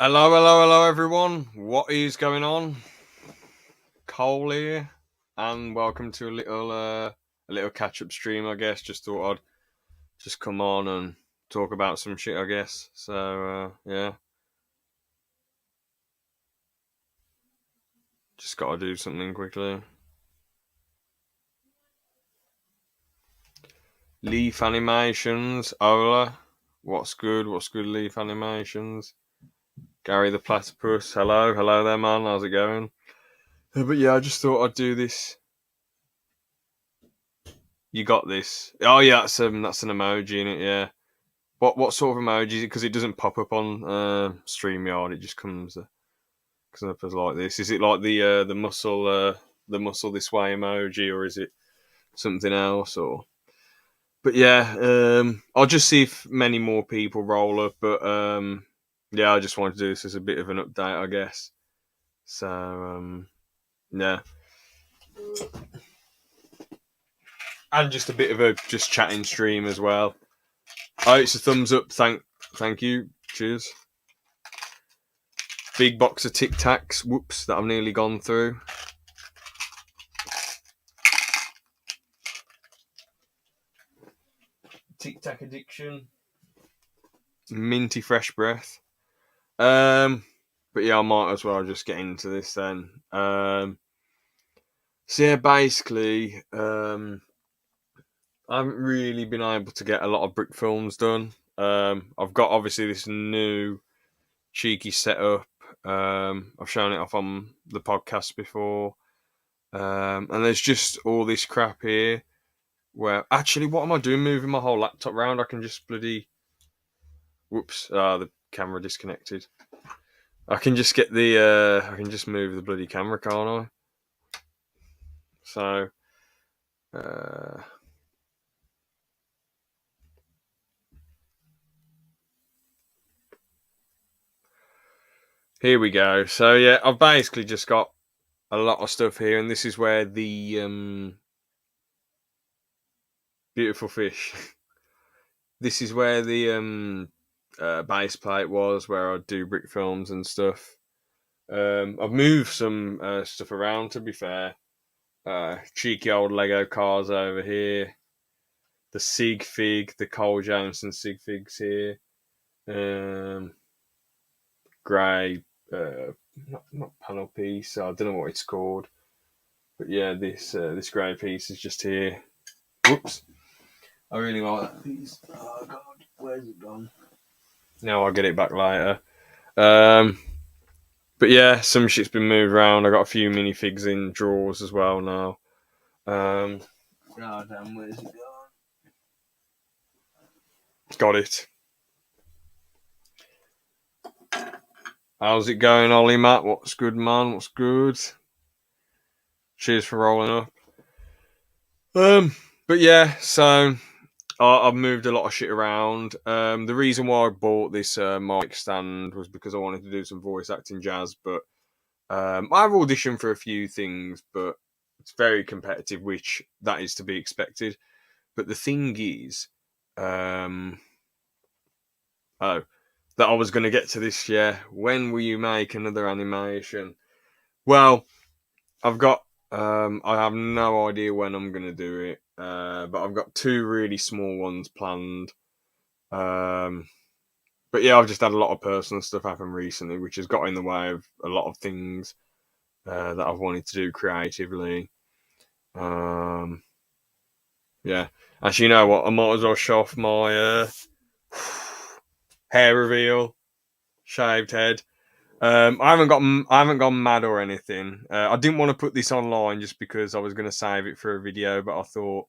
Hello, hello, hello, everyone. What is going on? Cole here, and welcome to a little catch-up stream. I guess just thought I'd just come on and talk about some shit. I guess so. Yeah, just got to do something quickly. Leaf Animations, Ola. What's good? What's good? Leaf Animations. Gary the Platypus. Hello, hello there, man. How's it going? But yeah, I just thought I'd do this. You got this. Oh yeah, that's an emoji in it. Yeah. What sort of emoji is it? Because it doesn't pop up on StreamYard. It just comes up as like this. Is it like the muscle this way emoji, or is it something else? Or but yeah, I'll just see if many more people roll up. But yeah, I just wanted to do this as a bit of an update, I guess. So yeah, and just a bit of a just chatting stream as well. Oh, it's a thumbs up. Thank you. Cheers. Big box of Tic Tacs. Whoops, that I've nearly gone through. Tic Tac addiction. Minty fresh breath. But yeah, I might as well just get into this then. So yeah, basically, I haven't really been able to get a lot of brick films done. I've got obviously this new cheeky setup. I've shown it off on the podcast before. And there's just all this crap here. Where actually, what am I doing? Moving my whole laptop around? I can just bloody. Whoops! The camera disconnected. I can just get the. I can just move the bloody camera, can't I? So. Here we go. So yeah, I've basically just got a lot of stuff here, and this is where the beautiful fish. This is where the base plate was, where I do brick films and stuff. I've moved some stuff around. To be fair, cheeky old Lego cars over here. The Sig Fig, the Cole Jameson Sig Figs here. Grey, not panel piece. I don't know what it's called, but yeah, this grey piece is just here. Whoops! I really like that piece. Oh god, where's it gone? No, I'll get it back later. But yeah, some shit's been moved around. I got a few minifigs in drawers as well now. God damn, where's it gone? Got it. How's it going, Ollie Matt? What's good, man? What's good? Cheers for rolling up. But yeah, so I've moved a lot of shit around. The reason why I bought this mic stand was because I wanted to do some voice acting jazz, but I've auditioned for a few things, but it's very competitive, which that is to be expected. But the thing is, that I was going to get to this year. When will you make another animation? Well, I've got. I have no idea when I'm going to do it, but I've got two really small ones planned. But yeah, I've just had a lot of personal stuff happen recently, which has got in the way of a lot of things that I've wanted to do creatively. Yeah, actually, you know what? I might as well show off my hair reveal, shaved head. I haven't gone mad or anything. I didn't want to put this online just because I was going to save it for a video, but I thought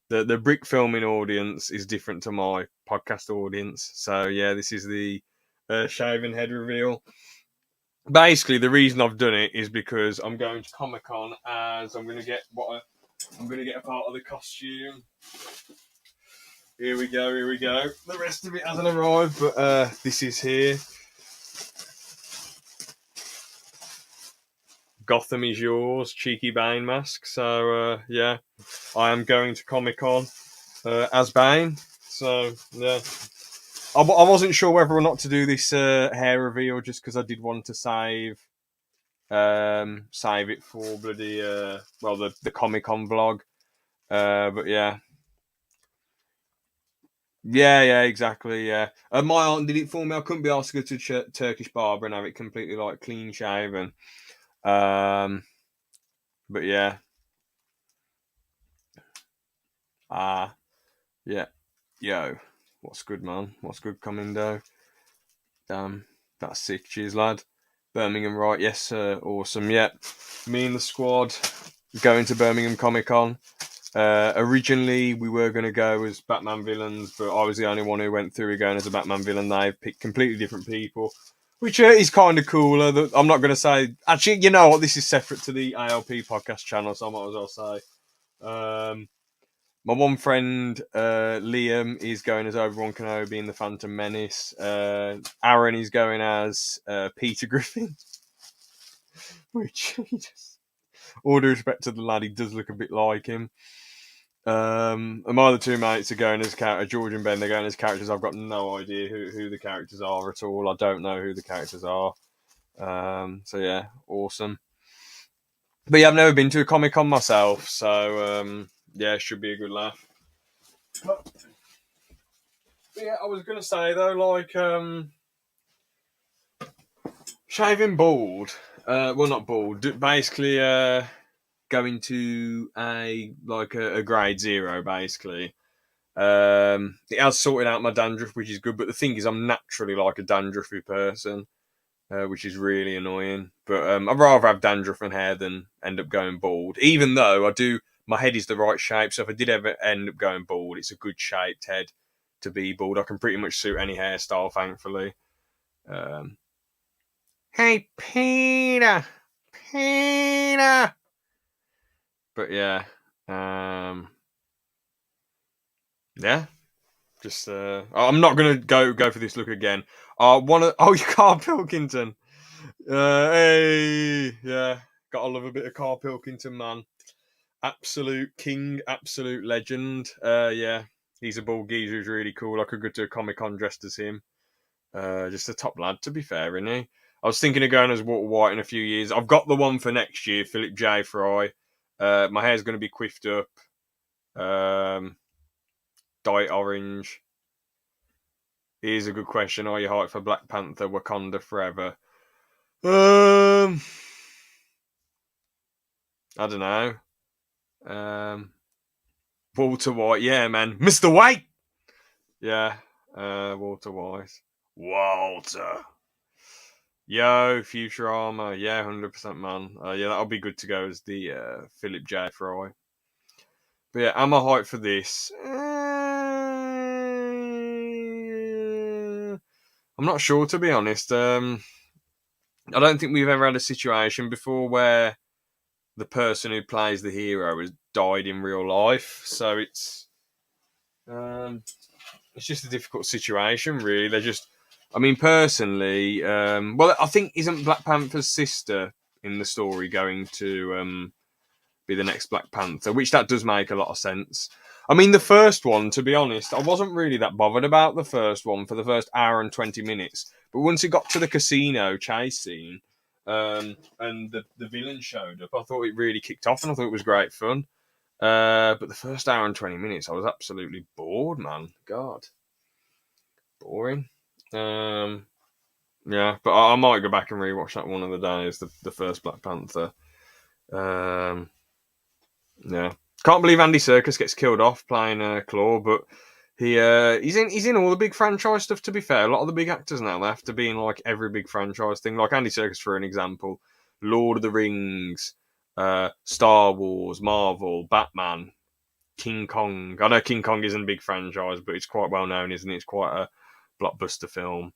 the brick filming audience is different to my podcast audience. So yeah, this is the shaven head reveal. Basically, the reason I've done it is because I'm going to Comic Con as I'm going to get a part of the costume. Here we go. The rest of it hasn't arrived, but this is here. Gotham is yours, cheeky Bane mask. So yeah, I am going to Comic Con as Bane. So yeah, I wasn't sure whether or not to do this hair reveal just because I did want to save it for bloody the Comic Con vlog. But yeah. Yeah, exactly. Yeah, my aunt did it for me. I couldn't be asked to go to Turkish barber and have it completely like clean shaven. Um, but yeah, ah, yeah, yo, what's good, man? What's good, Comindo? Damn, that's sick. Cheers, lad. Birmingham, right? Yes, sir. Awesome. Yeah, me and the squad going to Birmingham Comic Con. Originally, we were going to go as Batman villains, but I was the only one who went through going as a Batman villain. They've picked completely different people, which is kind of cooler. I'm not going to say. Actually, you know what? This is separate to the ALP podcast channel, so I might as well say. My one friend, Liam, is going as Obi-Wan Kenobi in The Phantom Menace. Aaron is going as Peter Griffin, which he just, all due respect to the lad, he does look a bit like him. And my other two mates are going as George and Ben. They're going as characters. I've got no idea who the characters are at all. I don't know who the characters are. So yeah, awesome. But yeah, I've never been to a Comic Con myself, so yeah, it should be a good laugh. But yeah, I was gonna say though, like shaving bald. Well, not bald. Basically, going to a grade 0, basically. It has sorted out my dandruff, which is good. But the thing is, I'm naturally like a dandruffy person, which is really annoying. But I'd rather have dandruff and hair than end up going bald. Even though my head is the right shape. So if I did ever end up going bald, it's a good shaped head to be bald. I can pretty much suit any hairstyle, thankfully. Um, hey, Peter, Peter. But yeah, yeah. Just I'm not gonna go for this look again. You Carl Pilkington. Hey, yeah, gotta love a bit of Carl Pilkington, man. Absolute king, absolute legend. Yeah, he's a bald geezer who's really cool. I could go to a Comic Con dressed as him. Just a top lad, to be fair, isn't he? I was thinking of going as Walter White in a few years. I've got the one for next year, Philip J. Fry. My hair's going to be quiffed up, dyed orange. Here's a good question: are you hyped for Black Panther: Wakanda Forever? I don't know. Walter White, yeah, man, Mr. White. Yeah, Walter White. Walter. Yo, Futurama. Yeah, 100%, man. Yeah, that'll be good to go as the Philip J. Fry. But yeah, am I hyped for this? I'm not sure, to be honest. I don't think we've ever had a situation before where the person who plays the hero has died in real life. So it's just a difficult situation, really. I mean, personally, I think isn't Black Panther's sister in the story going to be the next Black Panther, which that does make a lot of sense. I mean, the first one, to be honest, I wasn't really that bothered about the first one for the first hour and 20 minutes. But once it got to the casino chase scene and the villain showed up, I thought it really kicked off and I thought it was great fun. But the first hour and 20 minutes, I was absolutely bored, man. God. Boring. Yeah, but I might go back and rewatch that one of the days, the first Black Panther. Yeah, can't believe Andy Serkis gets killed off playing Claw, but he's in all the big franchise stuff. To be fair, a lot of the big actors now they have to be in like every big franchise thing. Like Andy Serkis, for an example, Lord of the Rings, Star Wars, Marvel, Batman, King Kong. I know King Kong isn't a big franchise, but it's quite well known, isn't it? It's quite a blockbuster film.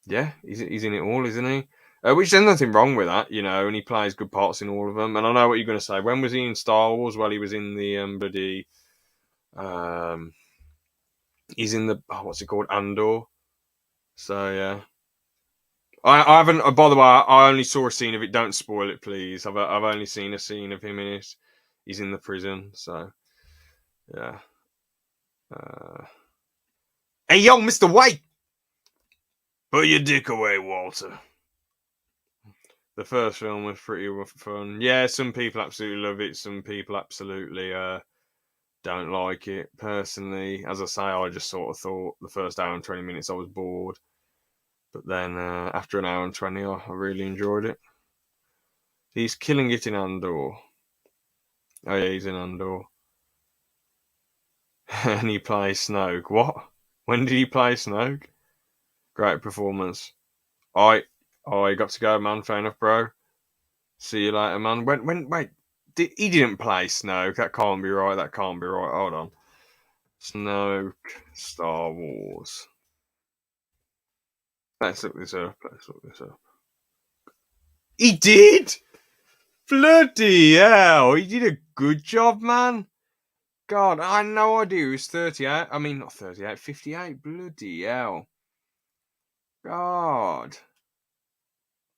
Yeah, he's in it all, isn't he? Which there's nothing wrong with that, you know, and he plays good parts in all of them. And I know what you're going to say. When was he in Star Wars? Well, he was in the bloody. He's in the what's it called, Andor. So yeah, I haven't. By the way, I only saw a scene of it. Don't spoil it, please. I've only seen a scene of him in it. He's in the prison, so yeah. Hey, yo, Mr. White! Put your dick away, Walter. The first film was pretty fun. Yeah, some people absolutely love it. Some people absolutely don't like it. Personally, as I say, I just sort of thought the first hour and 20 minutes I was bored. But then after an hour and 20, I really enjoyed it. He's killing it in Andor. Oh, yeah, he's in Andor. And he plays Snoke. What? When did he play Snoke? Great performance. I got to go, man. Fair enough, bro. See you later, man. Wait. He didn't play Snoke. That can't be right. That can't be right. Hold on. Snoke, Star Wars. Let's look this up. He did! Bloody hell. He did a good job, man. God, I had no idea he was 38. I mean, not 38, 58. Bloody hell. God.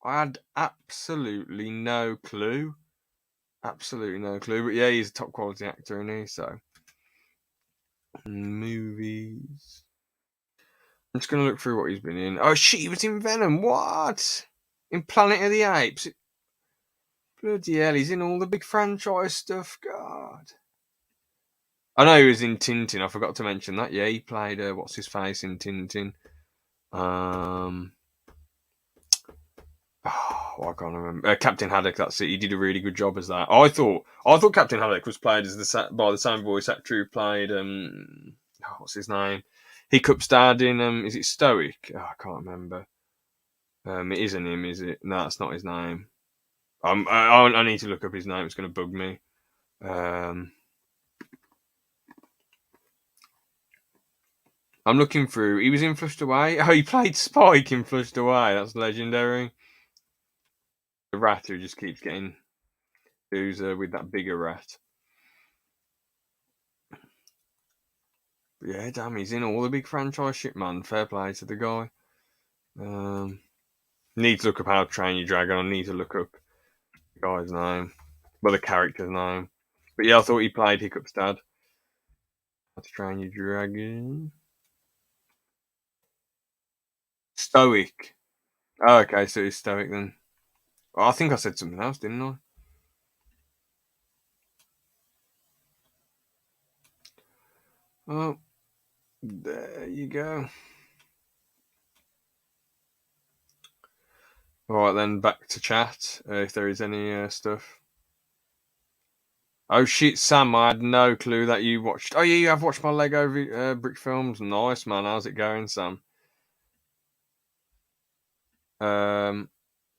I had absolutely no clue. Absolutely no clue. But yeah, he's a top quality actor, isn't he? So. Movies. I'm just going to look through what he's been in. Oh, shit, he was in Venom. What? In Planet of the Apes. Bloody hell, he's in all the big franchise stuff. God. I know he was in Tintin. I forgot to mention that. Yeah, he played, what's his face in Tintin? I can't remember. Captain Haddock. That's it. He did a really good job as that. I thought Captain Haddock was played as by the same voice actor who played what's his name? Hiccup's dad in is it Stoic? Oh, I can't remember. It isn't him, is it? No, that's not his name. I need to look up his name. It's going to bug me. I'm looking through. He was in Flushed Away. Oh, he played Spike in Flushed Away. That's legendary. The rat who just keeps getting who's with that bigger rat. But yeah, damn, he's in all the big franchise shit, man. Fair play to the guy. Need to look up How to Train Your Dragon. I need to look up the guy's name. Well, the character's name. But yeah, I thought he played Hiccup's dad. How to Train Your Dragon. Stoic. Oh, okay, so he's Stoic then. Oh, I think I said something else, didn't I? Oh, there you go. Alright then, back to chat, if there is any stuff. Oh shit, Sam, I had no clue that you watched. Oh yeah, you have watched my Lego brick films. Nice, man. How's it going, Sam?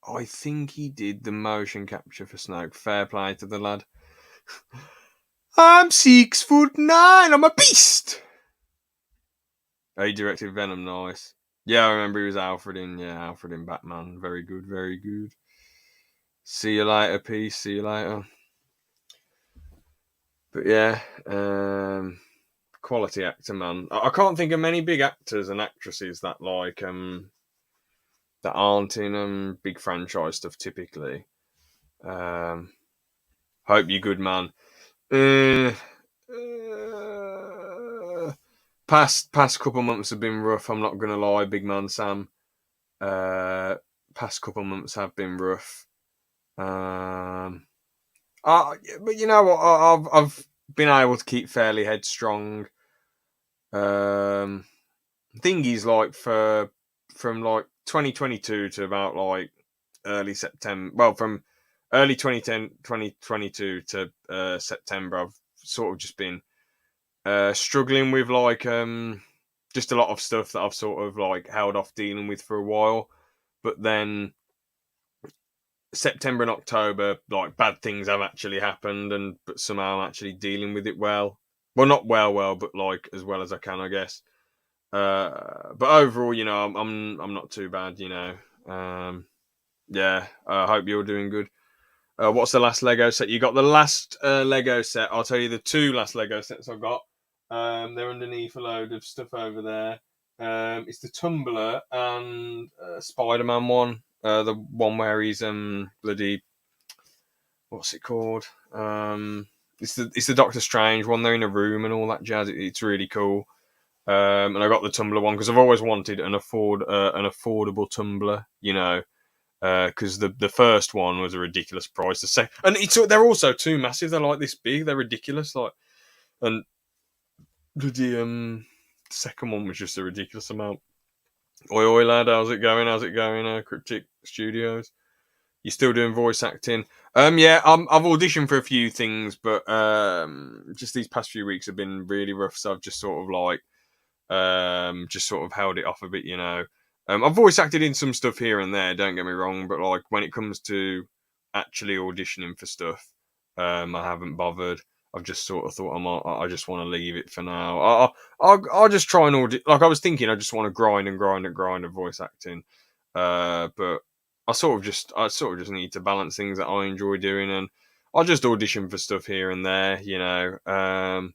I think he did the motion capture for Snoke. Fair play to the lad. I'm 6'9". I'm a beast. Oh, he directed Venom. Nice. Yeah, I remember he was Alfred in Batman. Very good, very good. See you later, peace. See you later. But yeah, quality actor, man. I can't think of many big actors and actresses that that aren't in big franchise stuff typically. Hope you're good, man. Past couple months have been rough. I'm not gonna lie, big man Sam. Past couple months have been rough. But you know what? I've been able to keep fairly headstrong. Thing is, like from like 2022 to about like early September. Well, from early 2022 to September, I've sort of just been struggling with like just a lot of stuff that I've sort of like held off dealing with for a while. But then September and October, like bad things have actually happened, but somehow I'm actually dealing with it well. Well, not well, but like as well as I can, I guess. But overall, you know, I'm not too bad, you know. Yeah, I hope you're doing good. What's the last Lego set? You got the last Lego set. I'll tell you the two last Lego sets I've got. They're underneath a load of stuff over there. It's the Tumbler and Spider-Man one. The one where he's bloody what's it called? It's the Doctor Strange one. They're in a room and all that jazz. It's really cool. And I got the Tumblr one because I've always wanted an affordable Tumblr, you know, because the first one was a ridiculous price. And they're also too massive. They're like this big. They're ridiculous. Like, and the second one was just a ridiculous amount. Oi lad, how's it going? How's it going? Cryptic Studios. You still doing voice acting? Yeah, I've auditioned for a few things, but just these past few weeks have been really rough. So I've just sort of like just sort of held it off a bit, you know. I've voice acted in some stuff here and there. Don't get me wrong, but like when it comes to actually auditioning for stuff, I haven't bothered. I've just sort of thought I just want to leave it for now. I'll just try and audit. Like I was thinking, I just want to grind and grind and grind of voice acting. But I sort of just need to balance things that I enjoy doing, and I'll just audition for stuff here and there, you know.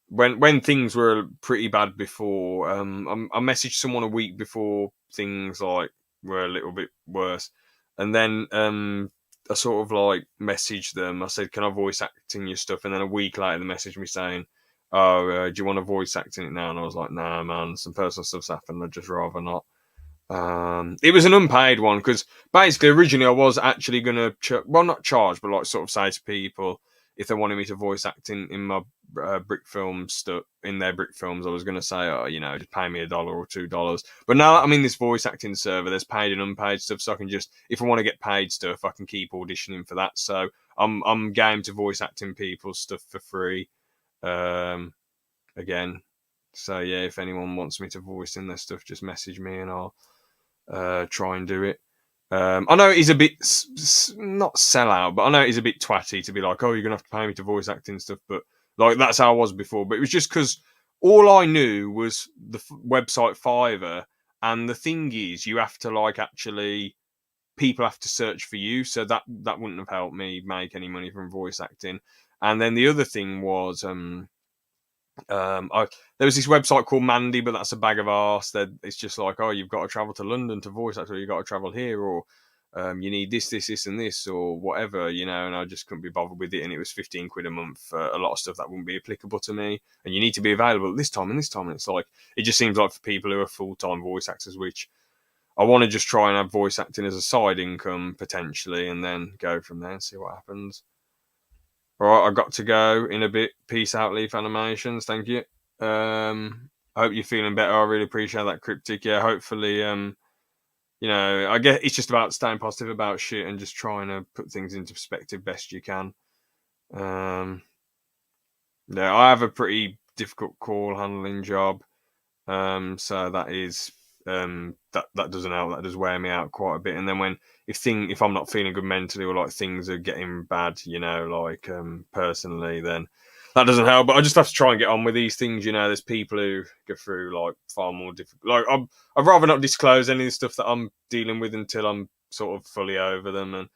When things were pretty bad before, I messaged someone a week before things like were a little bit worse, and then I sort of like messaged them. I said, "Can I voice act in your stuff?" And then a week later, they messaged me saying, "Oh, do you want to voice act in it now?" And I was like, "Nah, man, some personal stuff's happened. I'd just rather not." It was an unpaid one because basically originally I was actually gonna not charge, but like sort of say to people if they wanted me to voice act in my brick film stuff in their brick films, I was gonna say, oh, you know, just pay me $1 or $2. But now that I'm in this voice acting server, there's paid and unpaid stuff, so I can just if I want to get paid stuff, I can keep auditioning for that. So I'm game to voice acting people's stuff for free. Um, Again. So yeah, if anyone wants me to voice in their stuff, just message me and I'll try and do it. I know he's a bit not sellout, but I know he's a bit twatty to be like, "Oh, you're gonna have to pay me to voice act and stuff." But like that's how I was before. But it was just because all I knew was the website Fiverr, and the thing is, you have to like actually people have to search for you, so that wouldn't have helped me make any money from voice acting. And then the other thing was there was this website called Mandy, but that's a bag of arse. That it's just like, oh, you've got to travel to London to voice act, or you've got to travel here, or you need this, and this, or whatever, you know. And I just couldn't be bothered with it. And it was 15 quid a month for a lot of stuff that wouldn't be applicable to me. And you need to be available at this time and this time. And it's like it just seems like for people who are full time voice actors, which I want to just try and have voice acting as a side income potentially, and then go from there and see what happens. All right, I got to go in a bit. Peace out, Leaf Animations. Thank you. I hope you're feeling better. I really appreciate that, Cryptic. Yeah, hopefully, you know, I guess it's just about staying positive about shit and just trying to put things into perspective best you can. Um, yeah, I have a pretty difficult call handling job. So that is that doesn't help. That does wear me out quite a bit. And then if I'm not feeling good mentally or like things are getting bad, you know, like personally, then that doesn't help. But I just have to try and get on with these things. You know, there's people who go through like far more difficult. Like I'd rather not disclose any of the stuff that I'm dealing with until I'm sort of fully over them. And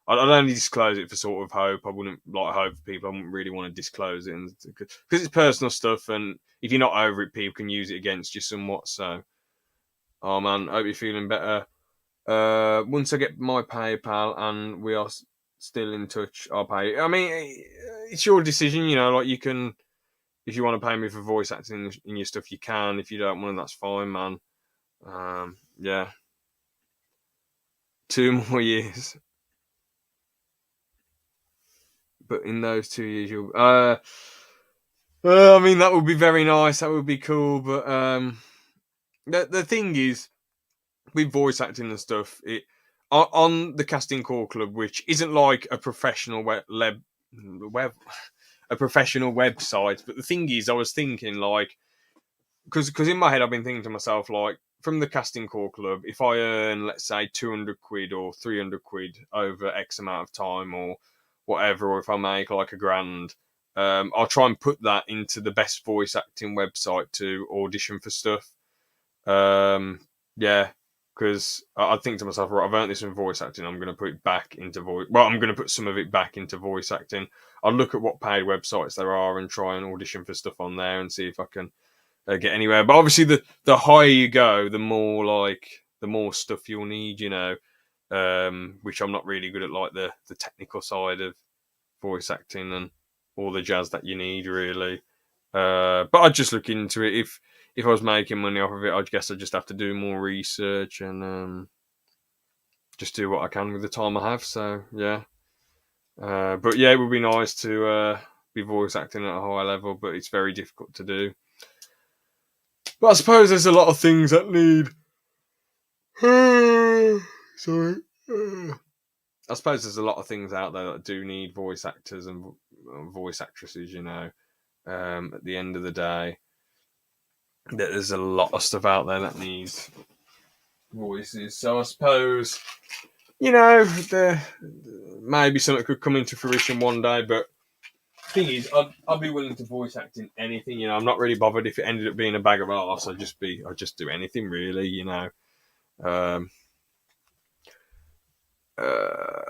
I'd only disclose it for sort of hope. I wouldn't like hope for people. I wouldn't really want to disclose it because it's personal stuff, and if you're not over it, people can use it against you somewhat. So, oh man, I hope you're feeling better. Once I get my PayPal and we are still in touch, I'll pay. I mean, it's your decision, you know. Like you can, if you want to pay me for voice acting in your stuff, you can. If you don't want, that's fine, man. Yeah, 2 more years. But in those 2 years, you'll. I mean, that would be very nice. That would be cool. But the thing is, with voice acting and stuff, it on the Casting Call Club, which isn't like a professional web a professional website. But the thing is, I was thinking like because in my head I've been thinking to myself like from the Casting Call Club, if I earn let's say 200 quid or 300 quid over X amount of time or whatever, or if I make like a grand, I'll try and put that into the best voice acting website to audition for stuff. Yeah, because I think to myself, right, I've earned this in voice acting. I'm going to put it back into voice. Well, I'm going to put some of it back into voice acting. I'll look at what paid websites there are and try and audition for stuff on there and see if I can get anywhere. But obviously, the higher you go, the more stuff you'll need. You know, which I'm not really good at, like the technical side of voice acting and all the jazz that you need, really. But I'd just look into it. If I was making money off of it, I guess I'd just have to do more research and just do what I can with the time I have. So yeah. But yeah, it would be nice to be voice acting at a higher level, but it's very difficult to do. But I suppose there's a lot of things that need. Sorry. I suppose there's a lot of things out there that do need voice actors and voice actresses. At the end of the day, there's a lot of stuff out there that needs voices. So I suppose there maybe something could come into fruition one day. But the thing is, I'd be willing to voice act in anything. I'm not really bothered if it ended up being a bag of arse. I'd just do anything really. Um, uh,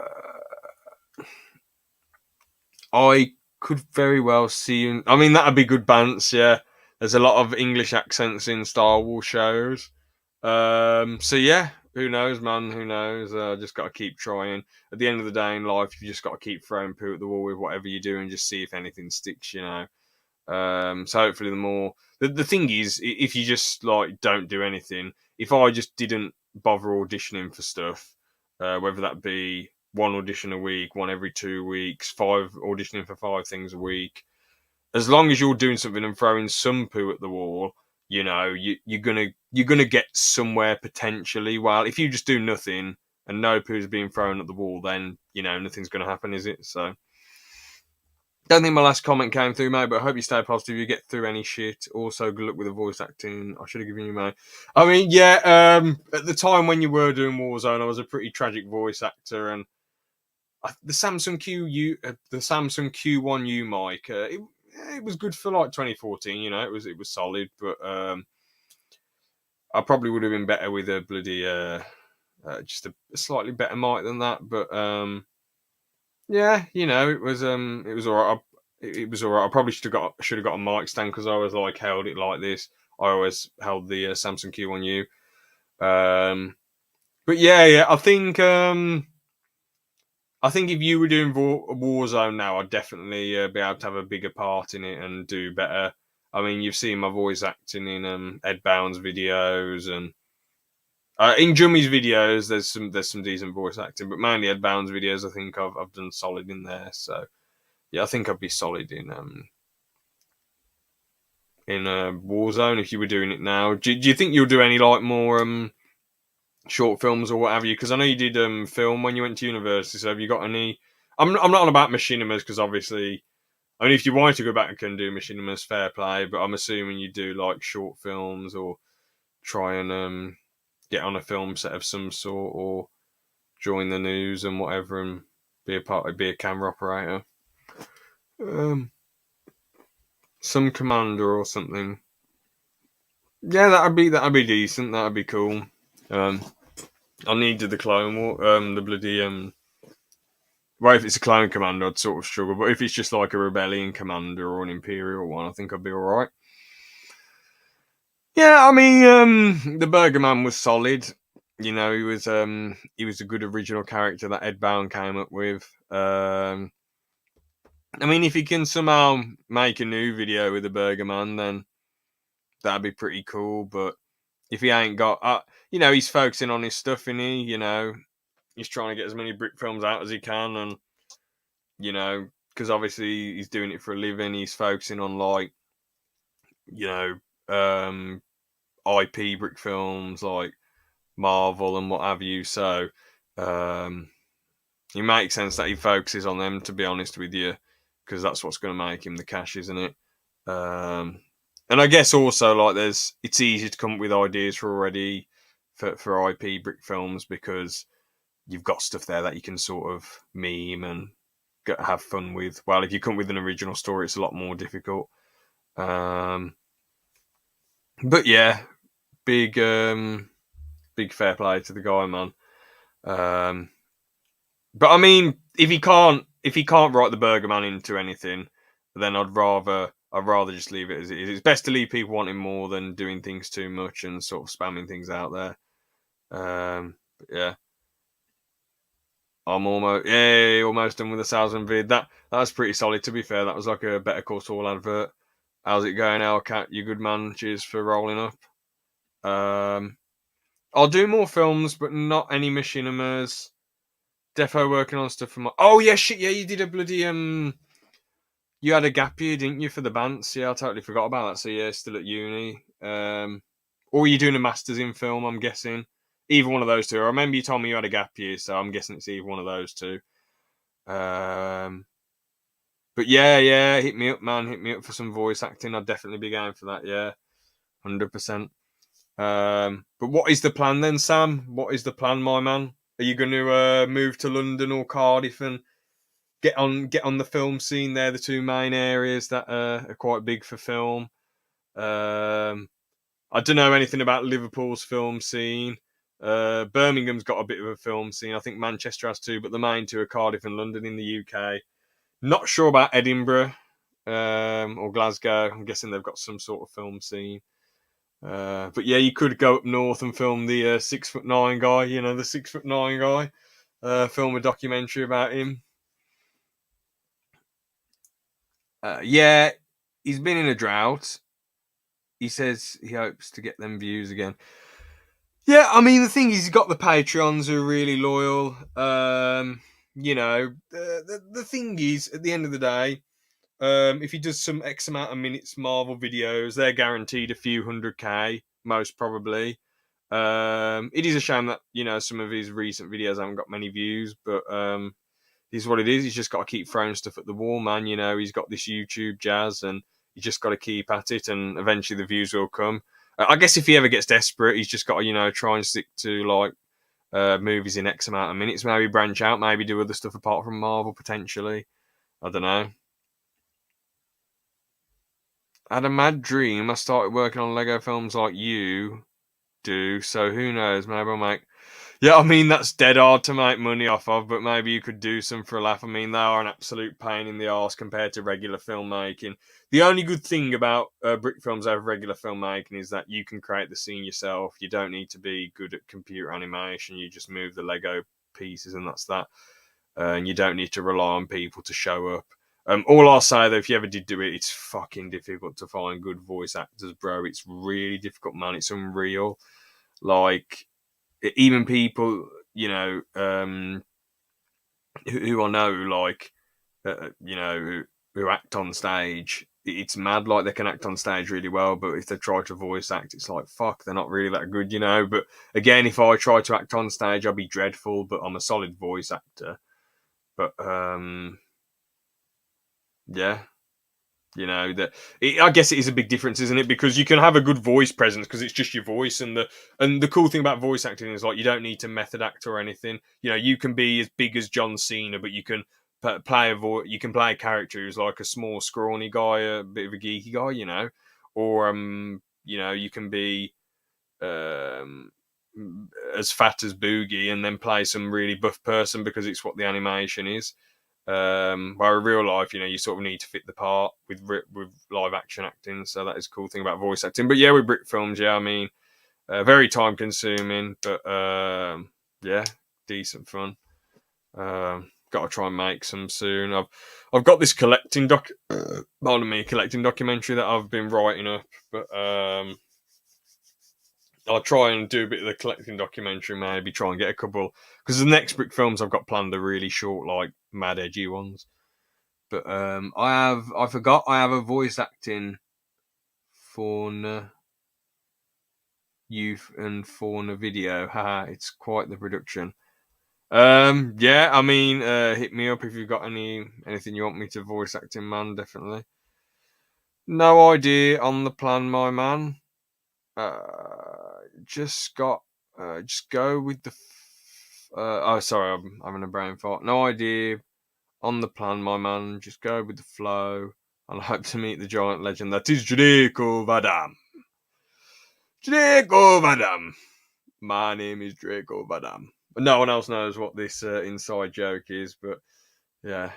I could very well see you. I mean, that'd be good bands. Yeah, there's a lot of English accents in Star Wars shows. So yeah, who knows, man? Who knows? Just got to keep trying. At the end of the day in life, you just got to keep throwing poo at the wall with whatever you do and just see if anything sticks. So hopefully, the thing is, if you just like don't do anything, if I just didn't bother auditioning for stuff, whether that be one audition a week, one every 2 weeks, five auditioning for five things a week, as long as you're doing something and throwing some poo at the wall, you're gonna get somewhere potentially. While if you just do nothing and no poo is being thrown at the wall, then nothing's gonna happen, is it? So don't think my last comment came through, mate, but I hope you stay positive. You get through any shit. Also, good luck with the voice acting. I should have given you my. I mean, yeah. At the time when you were doing Warzone, I was a pretty tragic voice actor, and the Samsung Q1U mic. It was good for like 2014. It was solid, but I probably would have been better with a bloody just a slightly better mic than that. But yeah, it was alright. It was alright. I probably should have got a mic stand because I always like held it like this. I always held the Samsung Q1U. But yeah. I think if you were doing Warzone now, I'd definitely be able to have a bigger part in it and do better. I mean, you've seen my voice acting in Ed Bound's videos and in Jummy's videos. There's some decent voice acting, but mainly Ed Bound's videos. I think I've done solid in there. So yeah, I think I'd be solid in Warzone if you were doing it now. Do you think you'll do any like more short films or what have you? Because I know you did film when you went to university. So have you got any? I'm not on about machinimas because obviously, I mean, if you wanted to go back and do machinimas, fair play. But I'm assuming you do like short films or try and get on a film set of some sort or join the news and whatever and be a camera operator. Some commander or something. Yeah, that'd be decent. That'd be cool. I needed the Clone War, the bloody Well, if it's a clone commander, I'd sort of struggle. But if it's just like a rebellion commander or an imperial one, I think I'd be all right. Yeah, I mean, the Burger Man was solid. He was a good original character that Ed Bound came up with. I mean, if he can somehow make a new video with the Burger Man, then that'd be pretty cool. But if he ain't got, he's focusing on his stuff, and he's trying to get as many brick films out as he can, and because obviously he's doing it for a living. He's focusing on like, you know, IP brick films like Marvel and what have you. So it makes sense that he focuses on them. To be honest with you, because that's what's going to make him the cash, isn't it? And I guess also like it's easy to come up with ideas for IP brick films because you've got stuff there that you can sort of meme and have fun with. Well, if you come with an original story, it's a lot more difficult. But yeah, big fair play to the guy, man. But I mean, if he can't write the Burger Man into anything, then I'd rather just leave it as it is. It's best to leave people wanting more than doing things too much and sort of spamming things out there. But yeah. I'm almost done with 1,000 vid. That was pretty solid. To be fair, that was like a Better Call Saul advert. How's it going, Elcat? You good, man? Cheers for rolling up. I'll do more films, but not any machinimas. Defo working on stuff for my. Oh yeah, shit. Yeah, you did a bloody You had a gap year, didn't you, for the bands? Yeah, I totally forgot about that. So yeah, still at uni. Or you're doing a masters in film, I'm guessing. Either one of those two. I remember you told me you had a gap year, so I'm guessing it's either one of those two. But yeah, hit me up, man. Hit me up for some voice acting. I'd definitely be going for that. Yeah, 100%. But what is the plan then, Sam? What is the plan, my man? Are you going to move to London or Cardiff and get on the film scene? They're the two main areas that are quite big for film. I don't know anything about Liverpool's film scene. Birmingham's got a bit of a film scene. I think Manchester has too, but the main two are Cardiff and London in the UK. Not sure about Edinburgh or Glasgow. I'm guessing they've got some sort of film scene. But yeah, you could go up north and film the 6'9" guy. You know, the 6'9" guy. Film a documentary about him. Yeah, he's been in a drought. He says he hopes to get them views again. Yeah, I mean the thing is, he's got the Patreons who are really loyal. You know, the thing is, at the end of the day, if he does some X amount of minutes Marvel videos, they're guaranteed a few 100K, most probably. It is a shame that some of his recent videos haven't got many views, but this is what it is. He's just got to keep throwing stuff at the wall, man. He's got this YouTube jazz, and you just got to keep at it, and eventually the views will come. I guess if he ever gets desperate, he's just got to try and stick to like movies in X amount of minutes. Maybe branch out, maybe do other stuff apart from Marvel potentially. I don't know. I had a mad dream. I started working on Lego films like you do, so who knows? Maybe I'll make. Yeah, I mean that's dead hard to make money off of, but maybe you could do some for a laugh. I mean, they are an absolute pain in the arse compared to regular filmmaking. The only good thing about brick films over regular filmmaking is that you can create the scene yourself. You don't need to be good at computer animation. You just move the Lego pieces, and that's that. And you don't need to rely on people to show up. All I'll say though, if you ever did do it, it's fucking difficult to find good voice actors, bro. It's really difficult, man. It's unreal. Like even people, who I know, like, who act on stage. It's mad. Like they can act on stage really well, but if they try to voice act, it's like fuck, they're not really that good. But again, if I try to act on stage, I'll be dreadful. But I'm a solid voice actor. But yeah, that I guess it is a big difference, isn't it? Because you can have a good voice presence because it's just your voice, and the cool thing about voice acting is like you don't need to method act or anything. You can be as big as John Cena, but you can play a voice. You can play a character who's like a small, scrawny guy, a bit of a geeky guy, or you can be um as fat as Boogie and then play some really buff person because it's what the animation is. Where in real life, you sort of need to fit the part with live action acting. So that is a cool thing about voice acting. But yeah, with brick films, yeah, I mean, very time consuming, but yeah, decent fun. Got to try and make some soon. I've got this collecting collecting documentary that I've been writing up, but I'll try and do a bit of the collecting documentary, maybe try and get a couple, because the next brick films I've got planned are really short, like mad edgy ones. But I forgot I have a voice acting fauna youth and fauna video. Haha, it's quite the production. Yeah, I mean, hit me up if you've got anything you want me to voice acting, man. Definitely. No idea on the plan, my man. Just go with the. Oh, sorry, I'm having a brain fart. No idea on the plan, my man. Just go with the flow. And I hope to meet the giant legend that is Draco Vadam. Draco Vadam. My name is Draco Vadam. But no one else knows what this inside joke is, but yeah.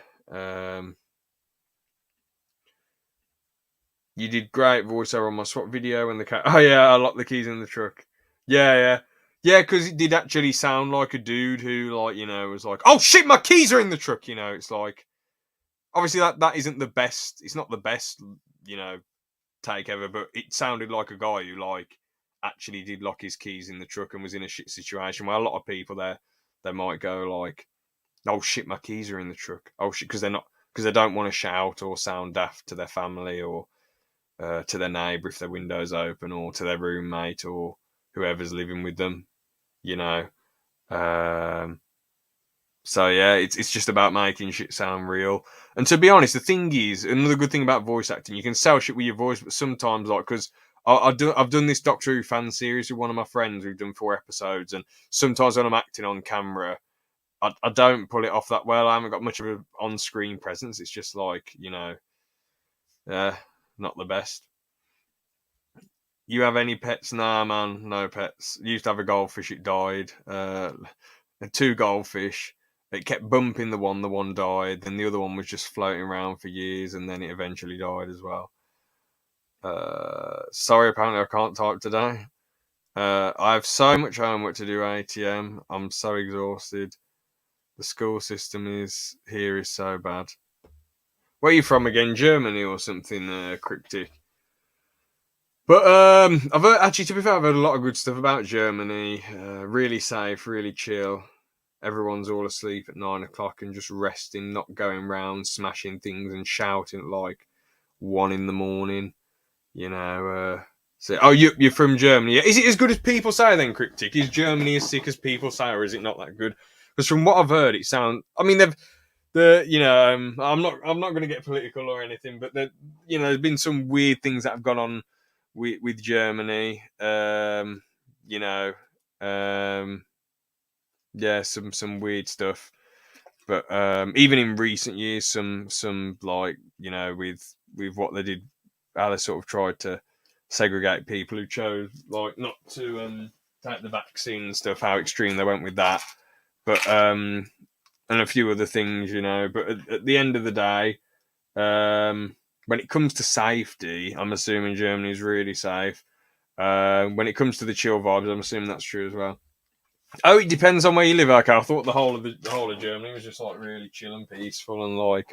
You did great voiceover on my SWAT video and the cat. Oh yeah, I locked the keys in the truck. Yeah. Yeah, because it did actually sound like a dude who, like, was like, "Oh shit, my keys are in the truck." It's like, obviously that isn't the best. It's not the best, you know, take ever, but it sounded like a guy who like actually did lock his keys in the truck and was in a shit situation. Where a lot of people there, they might go like, "Oh shit, my keys are in the truck." Oh shit, because they don't want to shout or sound daft to their family or to their neighbour if their window's open, or to their roommate or whoever's living with them. You know. Um, so yeah, it's just about making shit sound real. And to be honest, the thing is, another good thing about voice acting, you can sell shit with your voice, but sometimes like because I've done this Doctor Who fan series with one of my friends. We've done 4 episodes, and sometimes when I'm acting on camera, I don't pull it off that well. I haven't got much of an on-screen presence. It's just like not the best. You have any pets? Nah, man, no pets. Used to have a goldfish, it died. 2 goldfish. It kept bumping the one died. Then the other one was just floating around for years, and then it eventually died as well. Sorry, apparently I can't type today. I have so much homework to do, ATM. I'm so exhausted. The school system is so bad. Where are you from again? Germany or something cryptic? But I've heard, actually, to be fair, I've heard a lot of good stuff about Germany. Really safe, really chill. Everyone's all asleep at 9 o'clock and just resting, not going round smashing things and shouting at like 1 in the morning. You know. So, oh, you're from Germany? Is it as good as people say? Then, cryptic, is Germany as sick as people say, or is it not that good? Because from what I've heard, it sounds. I mean, I'm not going to get political or anything, but there's been some weird things that have gone on with Germany. You know, um, yeah, some weird stuff. But even in recent years, some like with what they did, how they sort of tried to segregate people who chose like not to take the vaccine and stuff. How extreme they went with that, but and a few other things, But at the end of the day, when it comes to safety, I'm assuming Germany is really safe. When it comes to the chill vibes, I'm assuming that's true as well. Oh, it depends on where you live. Okay, I thought the whole of Germany was just like really chill and peaceful and like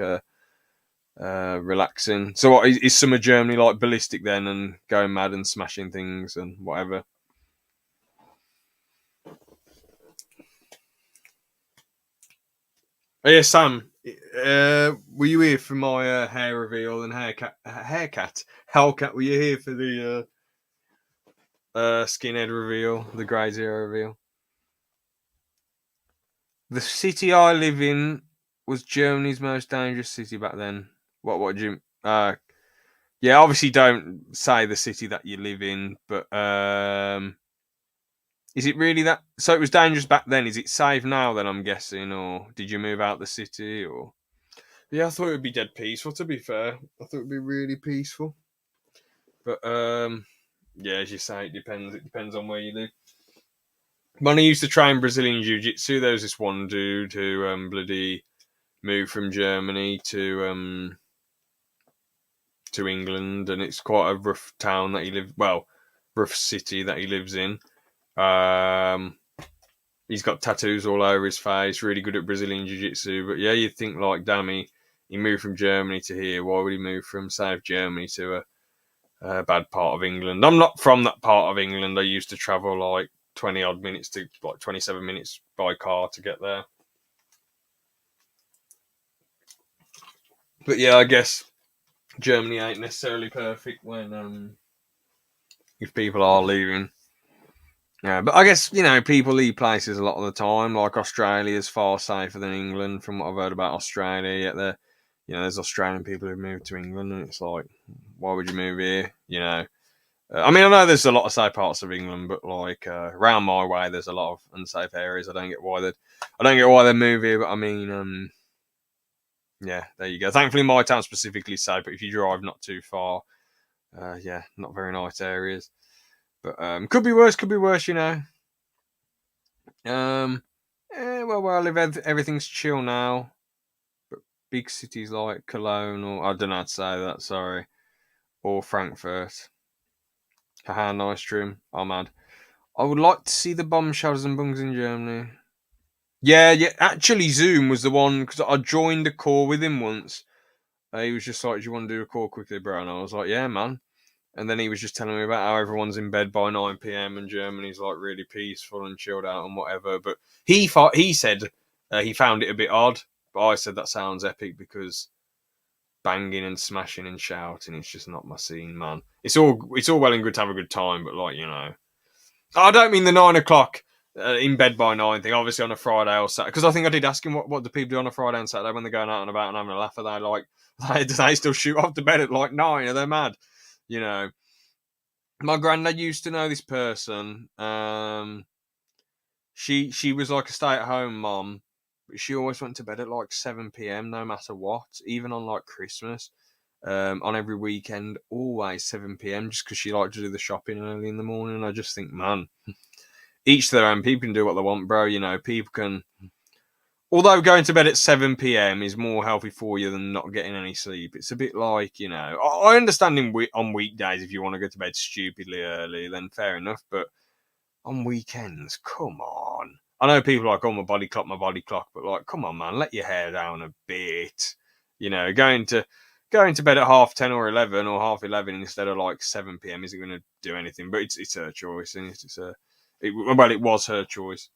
relaxing. So, what is some of Germany like ballistic then and going mad and smashing things and whatever? Oh, yeah, Sam. Were you here for my hair reveal and haircut? Hellcat, were you here for the skinhead reveal, the grey zero reveal? The city I live in was Germany's most dangerous city back then. What do you? Yeah, obviously don't say the city that you live in, but is it really that? So it was dangerous back then. Is it safe now? Then I'm guessing, or did you move out the city, or? Yeah, I thought it would be dead peaceful. To be fair, I thought it would be really peaceful. But yeah, as you say, it depends. It depends on where you live. When I used to train Brazilian Jiu-Jitsu, there was this one dude who bloody moved from Germany to England, and it's quite a rough town that he lives. Well, rough city that he lives in. Um, he's got tattoos all over his face. Really good at Brazilian Jiu-Jitsu. But yeah, you'd think like, damn, he moved from Germany to here. Why would he move from South Germany to a bad part of England? I'm not from that part of England. I used to travel like 20 odd minutes to like 27 minutes by car to get there. But yeah, I guess Germany ain't necessarily perfect when if people are leaving. Yeah, but I guess people leave places a lot of the time. Like Australia is far safer than England, from what I've heard about Australia. Yet there's Australian people who moved to England, and it's like, why would you move here? I mean, I know there's a lot of safe parts of England, but like around my way, there's a lot of unsafe areas. I don't get why they move here, but I mean, yeah, there you go. Thankfully, my town specifically is safe, but if you drive not too far, yeah, not very nice areas. But could be worse. Could be worse. Well, where I live, everything's chill now. But big cities like Cologne, or I don't know how to say that. Sorry, or Frankfurt. Haha, nice trim. Oh man, I would like to see the bombshells and bungs in Germany. Yeah, yeah. Actually, Zoom was the one because I joined a call with him once. He was just like, "Do you want to do a call quickly, bro?" And I was like, "Yeah, man." And then he was just telling me about how everyone's in bed by 9 p.m. and Germany's like really peaceful and chilled out and whatever. But he said he found it a bit odd. But I said that sounds epic because banging and smashing and shouting, it's just not my scene, man. It's all well and good to have a good time, but like, I don't mean the 9 o'clock in bed by 9 thing. Obviously on a Friday or Saturday, because I think I did ask him what do people do on a Friday and Saturday when they're going out and about and having a laugh. Are they like do they still shoot off to bed at like 9? Are they mad? You know. My granddad used to know this person. She was like a stay-at-home mom, but she always went to bed at like 7 p.m. no matter what, even on like Christmas. On every weekend, always 7 p.m. just because she liked to do the shopping early in the morning. And I just think, man, each to their own. People can do what they want, bro. People can. Although going to bed at 7 p.m. is more healthy for you than not getting any sleep, it's a bit like, I understand on weekdays if you want to go to bed stupidly early, then fair enough. But on weekends, come on. I know people are like, oh, my body clock, but like, come on, man, let your hair down a bit. Going to bed at 10:30 or 11 or 11:30 instead of like 7 p.m. isn't going to do anything. But it's her choice, and it was her choice.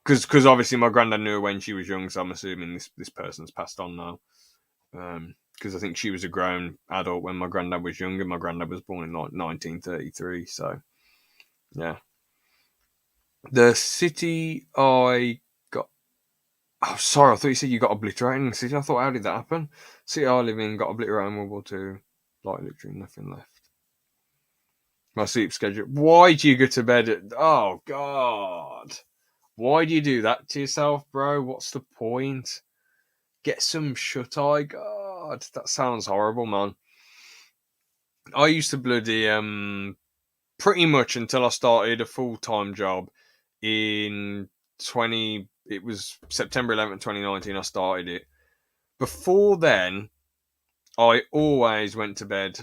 Because obviously my granddad knew her when she was young, so I'm assuming this person's passed on now. Because I think she was a grown adult when my granddad was young, and my granddad was born in like 1933. So yeah, the city I got. Oh, sorry, I thought you said you got obliterated in the city. I thought, how did that happen? City I live in got obliterated in World War Two. Like literally nothing left. My sleep schedule. Why do you go to bed at? Oh God. Why do you do that to yourself, bro? What's the point? Get some shut eye. God, that sounds horrible, man. I used to bloody pretty much until I started a full time job in 20. It was September 11th, 2019. I started it. Before then, I always went to bed.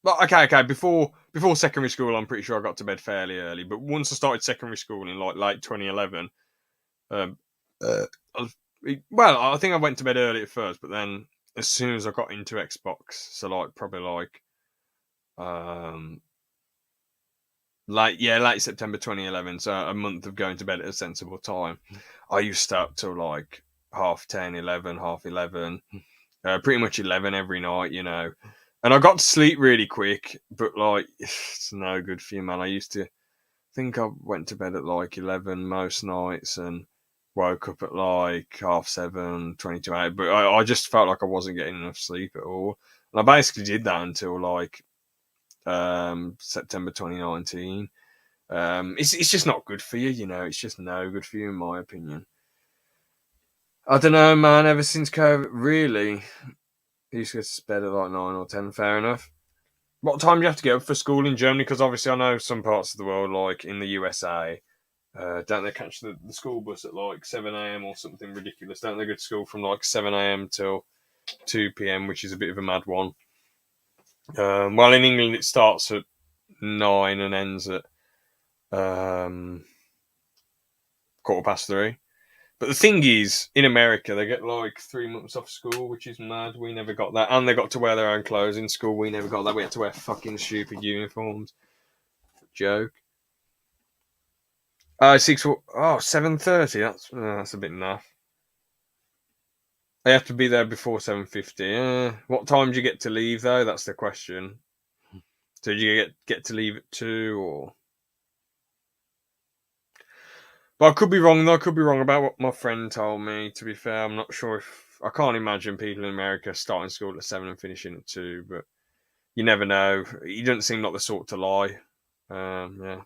Well, okay. Before secondary school, I'm pretty sure I got to bed fairly early. But once I started secondary school in like late 2011, um, I was, well, I think I went to bed early at first, but then as soon as I got into Xbox, so like probably like um late September 2011, so a month of going to bed at a sensible time, I used to stay up till like 10:30, 11, 11:30, pretty much 11 every night, and I got to sleep really quick, but like it's no good for you, man. I used to think I went to bed at like 11 most nights and woke up at like 7:30, 8, but I just felt like I wasn't getting enough sleep at all. And I basically did that until like September 2019. It's just not good for you, it's just no good for you, in my opinion. I don't know, man, ever since COVID, really, I used to go to bed at like 9 or 10, fair enough. What time do you have to get up for school in Germany? Because obviously I know some parts of the world, like in the USA, don't they catch the school bus at like 7 a.m. or something ridiculous? Don't they go to school from like 7 a.m. till 2 p.m., which is a bit of a mad one. Well, in England, it starts at 9 and ends at 3:15. But the thing is, in America, they get like 3 months off school, which is mad. We never got that. And they got to wear their own clothes in school. We never got that. We had to wear fucking stupid uniforms. Joke. 7:30. That's a bit naff. They have to be there before 7:50. What time do you get to leave though? That's the question. So do you get to leave at 2 or? But I could be wrong though. I could be wrong about what my friend told me. To be fair, I'm not sure if I can't imagine people in America starting school at 7 and finishing at 2. But you never know. He doesn't seem like the sort to lie. Yeah.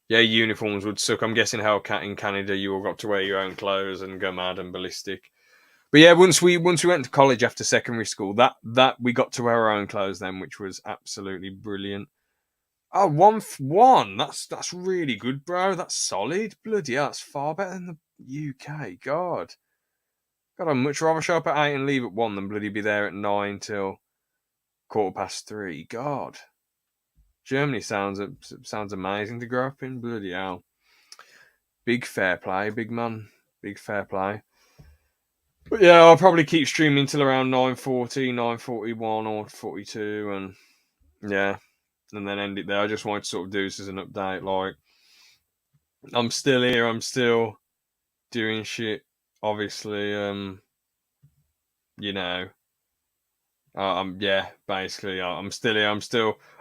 Yeah, uniforms would suck. I'm guessing how in Canada you all got to wear your own clothes and go mad and ballistic. But yeah, once we went to college after secondary school, that we got to wear our own clothes then, which was absolutely brilliant. Oh, 1-1. That's really good, bro. That's solid. Bloody hell, that's far better than the UK. God, I'd much rather show up at 8 and leave at 1 than bloody be there at 9 till 3:15. God, Germany sounds amazing to grow up in. Bloody hell, big fair play, big man, big fair play. But yeah, I'll probably keep streaming till around 9:40, 9:41, or 42, and yeah, and then end it there. I just wanted to sort of do this as an update. Like, I'm still here. I'm still doing shit. Obviously, you know, yeah, basically, I'm still here.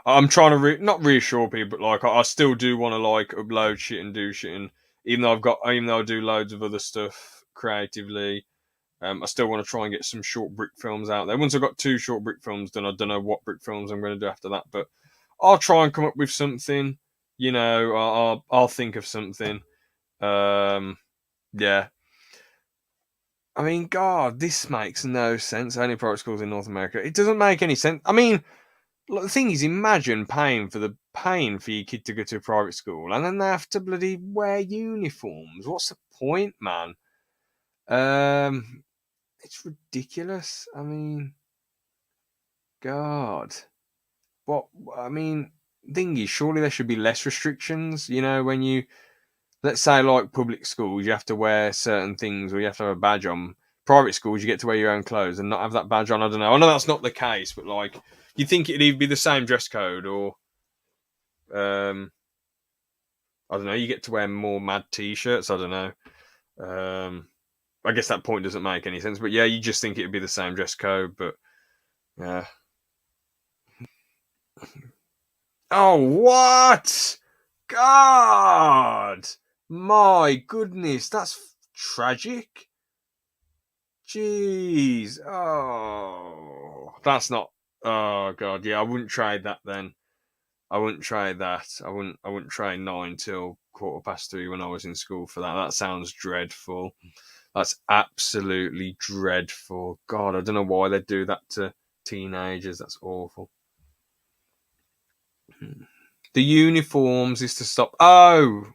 I'm trying to not reassure people, but like, I still do want to like upload shit and do shit, and even though I do loads of other stuff creatively, I still want to try and get some short brick films out there. Once I've got 2 short brick films done, I don't know what brick films I'm going to do after that, but I'll try and come up with something. You know, I'll think of something. Um, yeah. I mean, God, this makes no sense. Only private schools in North America. It doesn't make any sense. I mean, look, the thing is, imagine paying for your kid to go to a private school, and then they have to bloody wear uniforms. What's the point, man? Um, it's ridiculous. I mean, God, what? I mean, thing is, surely there should be less restrictions. You know, when you let's say like public schools, you have to wear certain things, or you have to have a badge on. Private schools, you get to wear your own clothes and not have that badge on. I don't know. I know that's not the case, but like, you think it'd either be the same dress code, or I don't know. You get to wear more mad t-shirts. I don't know. I guess that point doesn't make any sense. But yeah, you just think it'd be the same dress code. But yeah. Oh, what? God, my goodness, that's tragic. Jeez. Oh, that's not. Oh God, yeah, I wouldn't trade that then. I wouldn't trade that. I wouldn't trade 9 till 3:15 when I was in school for that. That sounds dreadful. That's absolutely dreadful. God, I don't know why they do that to teenagers. That's awful. The uniforms is to stop. Oh,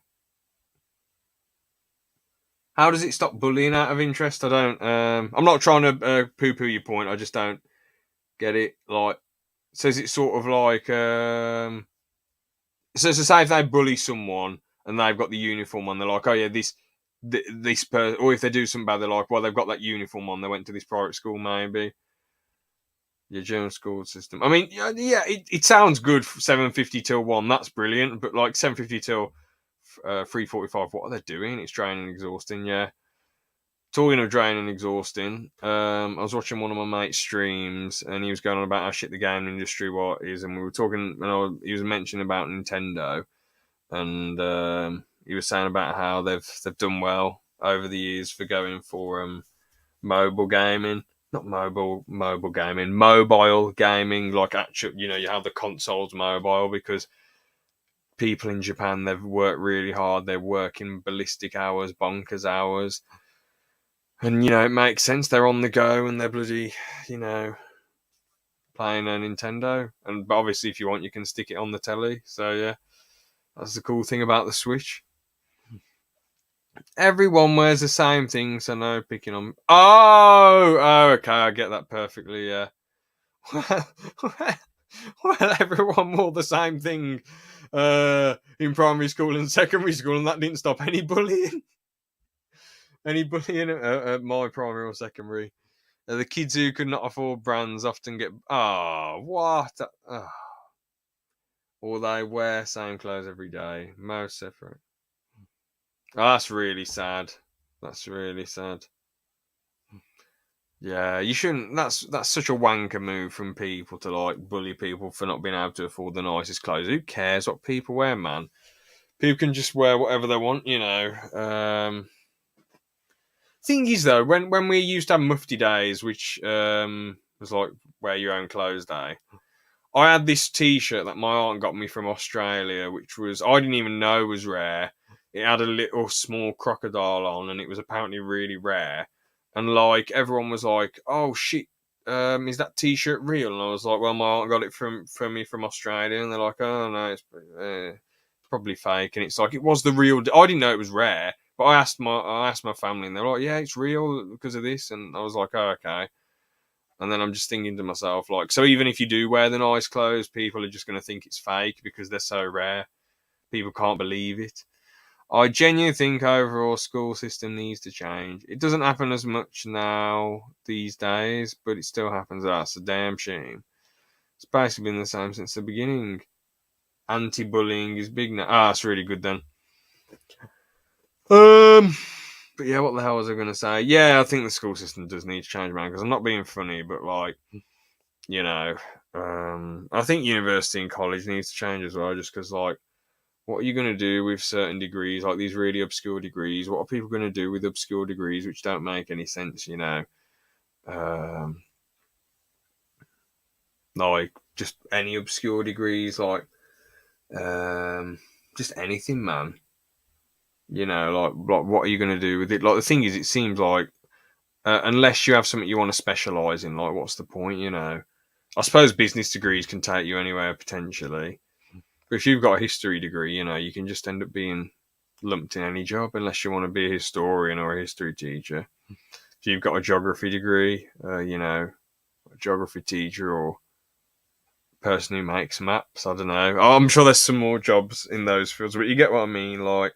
how does it stop bullying out of interest? I don't. I'm not trying to poo-poo your point. I just don't get it. Like, says it's sort of like so to say if they bully someone and they've got the uniform on, they're like, oh yeah, this person, or if they do something bad, they're like, well, they've got that uniform on. They went to this private school, maybe. Your German school system. I mean, yeah, it sounds good. 7:50 till 1. That's brilliant. But like 7:50 till 3:45. What are they doing? It's draining and exhausting. Yeah. Talking of draining and exhausting, I was watching one of my mates' streams, and he was going on about how shit the game industry what is, and we were talking, and he was mentioning about Nintendo, and he was saying about how they've done well over the years for going for mobile gaming, not mobile gaming, mobile gaming, like actual, you know, you have the consoles mobile, because people in Japan, they've worked really hard, they're working ballistic hours, bonkers hours. And, you know, it makes sense. They're on the go and they're bloody, you know, playing a Nintendo. And but obviously, if you want, you can stick it on the telly. So, yeah, that's the cool thing about the Switch. Everyone wears the same thing, so no picking on. Oh, okay, I get that perfectly. Yeah. Well, everyone wore the same thing in primary school and secondary school, and that didn't stop any bullying. Any bullying at my primary or secondary. The kids who could not afford brands often get. Oh, what? Oh. Or they wear same clothes every day. Most separate. Oh, that's really sad. That's really sad. Yeah, you shouldn't. That's such a wanker move from people to like bully people for not being able to afford the nicest clothes. Who cares what people wear, man? People can just wear whatever they want, you know. Thing is, though, when we used to have Mufti days, which was like wear your own clothes day, I had this T-shirt that my aunt got me from Australia, which was I didn't even know was rare. It had a little small crocodile on, and it was apparently really rare. And like everyone was like, "Oh shit, is that T-shirt real?" And I was like, "Well, my aunt got it from me from Australia," and they're like, "Oh no, it's probably fake." And it's like it was the real. I didn't know it was rare, but I asked my family, and they're like, "Yeah, it's real because of this." And I was like, "Oh, okay." And then I'm just thinking to myself, like, so even if you do wear the nice clothes, people are just going to think it's fake because they're so rare. People can't believe it. I genuinely think overall school system needs to change. It doesn't happen as much now these days, but it still happens. That's a damn shame. It's basically been the same since the beginning. Anti-bullying is big now. Ah, it's really good then. But yeah, what the hell was I going to say? Yeah, I think the school system does need to change, man. Because I'm not being funny, but like, you know, I think university and college needs to change as well. Just because, like, what are you going to do with certain degrees, like these really obscure degrees? What are people going to do with obscure degrees which don't make any sense? Um, like just any obscure degrees, like just anything, man. Like what are you going to do with it? Like the thing is, it seems like unless you have something you want to specialize in, like what's the point? I suppose business degrees can take you anywhere potentially, but if you've got a history degree, you can just end up being lumped in any job unless you want to be a historian or a history teacher. If you've got a geography degree, a geography teacher or person who makes maps. I don't know. I'm sure there's some more jobs in those fields, but you get what I mean. Like,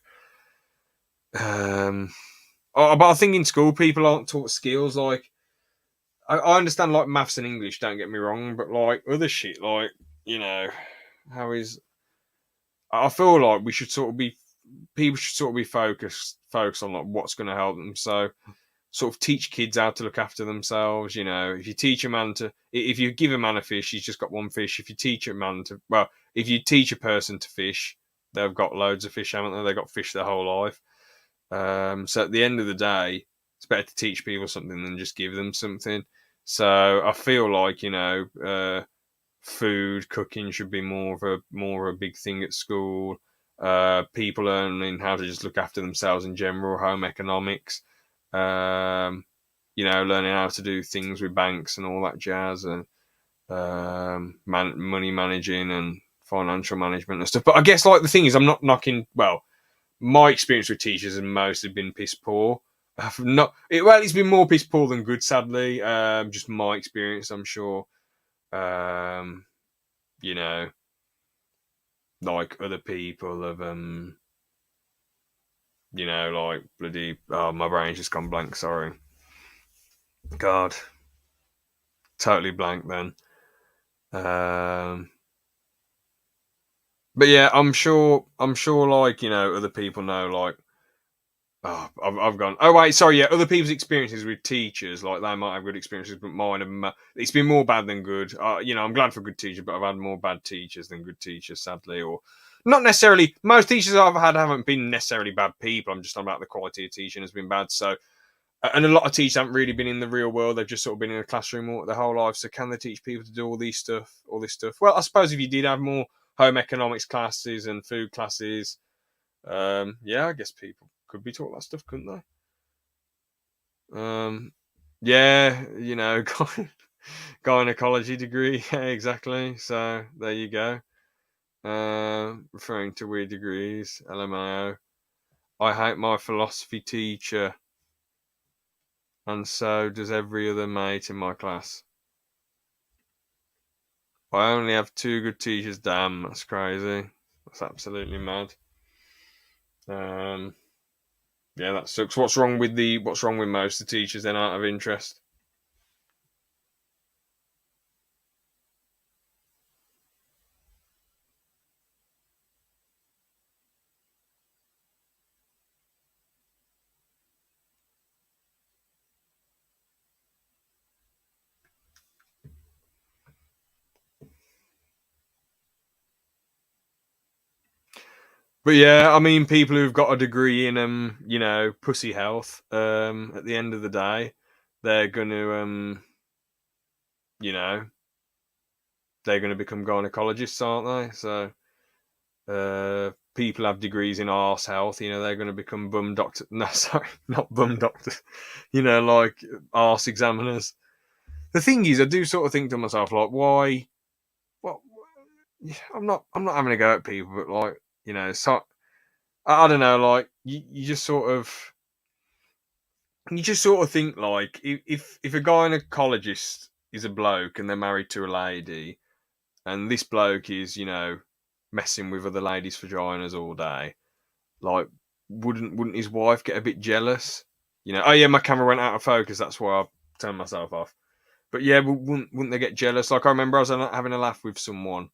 um, but I think in school people aren't taught skills. Like, I understand like maths and English. Don't get me wrong, but like other shit, like you know, how is I feel like we should sort of be people should sort of be focused on like what's going to help them. So sort of teach kids how to look after themselves. If you teach a man to, if you give a man a fish, he's just got one fish. If you teach a man to, well, if you teach a person to fish, they've got loads of fish, haven't they? They've got fish their whole life. So at the end of the day, it's better to teach people something than just give them something. So I feel like food cooking should be more of a big thing at school. People learning how to just look after themselves in general, home economics, learning how to do things with banks and all that jazz, and money managing and financial management and stuff. But I guess like the thing is, I'm not knocking. Well, my experience with teachers has mostly been piss poor. It's been more piss poor than good, sadly. Just my experience, I'm sure. Um, you know, like other people have, like bloody. Oh, my brain's just gone blank. Sorry, God, totally blank then. Um, but yeah, I'm sure. Like other people know. Like, oh, I've gone. Oh wait, sorry. Yeah, other people's experiences with teachers, like they might have good experiences, but mine have. It's been more bad than good. I'm glad for good teachers, but I've had more bad teachers than good teachers, sadly. Or not necessarily. Most teachers I've had haven't been necessarily bad people. I'm just talking about the quality of teaching has been bad. So, and a lot of teachers haven't really been in the real world. They've just sort of been in a classroom all their whole life. So, can they teach people to do all this stuff? Well, I suppose if you did have more home economics classes and food classes, yeah, I guess people could be taught that stuff, couldn't they? Yeah, gynecology degree. Yeah, exactly. So there you go. Referring to weird degrees, LMAO. I hate my philosophy teacher, and so does every other mate in my class. I only have two good teachers. Damn, that's crazy. That's absolutely mad. Um, yeah, that sucks. What's wrong with most of the teachers then out of interest? But yeah, I mean, people who've got a degree in pussy health, at the end of the day, they're gonna you know, they're gonna become gynecologists, aren't they? So people have degrees in arse health, they're gonna become bum doctor. No, sorry, not bum doctors. Like arse examiners. The thing is, I do sort of think to myself, like, why? What? I'm not having a go at people, but like, so I don't know, like you just sort of think like if a gynecologist is a bloke and they're married to a lady, and this bloke is messing with other ladies' vaginas all day, like wouldn't his wife get a bit jealous? You know, oh yeah, my camera went out of focus. That's why I turned myself off. But yeah, wouldn't they get jealous? Like I remember I was having a laugh with someone